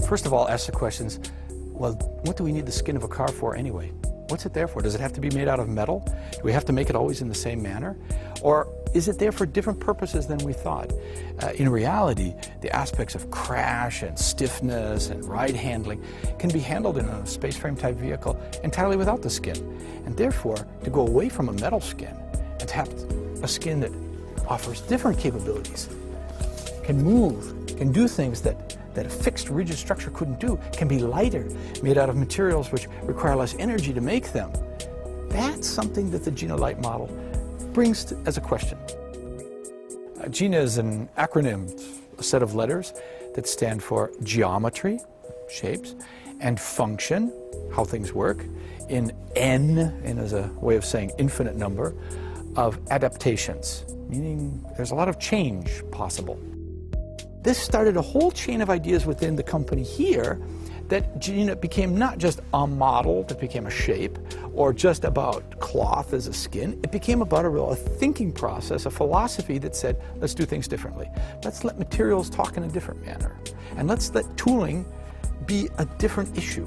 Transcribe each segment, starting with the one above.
First of all, ask the questions, well, what do we need the skin of a car for anyway? What's it there for? Does it have to be made out of metal? Do we have to make it always in the same manner? Or is it there for different purposes than we thought? In reality, the aspects of crash and stiffness and ride handling can be handled in a space frame type vehicle entirely without the skin. And therefore, to go away from a metal skin and to have a skin that offers different capabilities, can move, can do things that a fixed rigid structure couldn't do, can be lighter, made out of materials which require less energy to make them. That's something that the Gina Light model brings as a question. Gina is an acronym, a set of letters that stand for geometry, shapes, and function, how things work, in N as a way of saying infinite number, of adaptations, meaning there's a lot of change possible. This started a whole chain of ideas within the company here that Gina became not just a model that became a shape or just about cloth as a skin. It became about a thinking process, a philosophy that said, let's do things differently. Let's let materials talk in a different manner. And let's let tooling be a different issue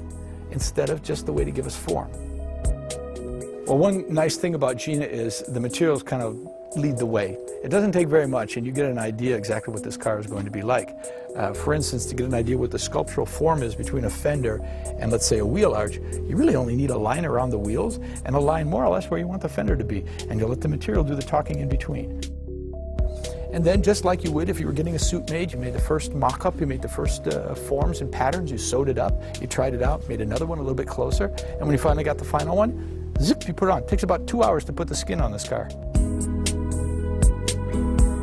instead of just the way to give us form. Well, one nice thing about Gina is the materials kind of lead the way. It doesn't take very much and you get an idea exactly what this car is going to be like. For instance, to get an idea what the sculptural form is between a fender and, let's say, a wheel arch, you really only need a line around the wheels and a line more or less where you want the fender to be, and you'll let the material do the talking in between. And then, just like you would if you were getting a suit made, you made the first mock-up, you made the first forms and patterns, you sewed it up, you tried it out, made another one a little bit closer, and when you finally got the final one, zip, you put it on. It takes about 2 hours to put the skin on this car.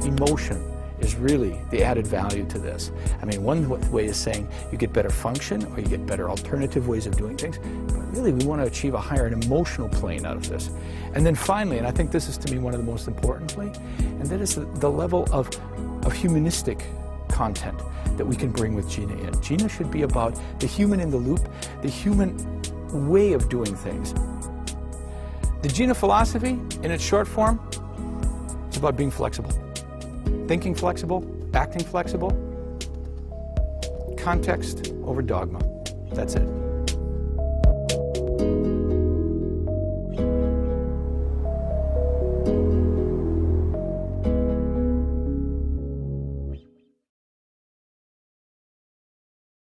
Emotion is really the added value to this. I mean, one way is saying you get better function or you get better alternative ways of doing things, but really we want to achieve a higher emotional plane out of this. And then finally, and I think this is to me one of the most importantly, and that is the level of humanistic content that we can bring with Gina in. Gina should be about the human in the loop, the human way of doing things. The Gina philosophy, in its short form, it's about being flexible. Thinking flexible, acting flexible, context over dogma. That's it.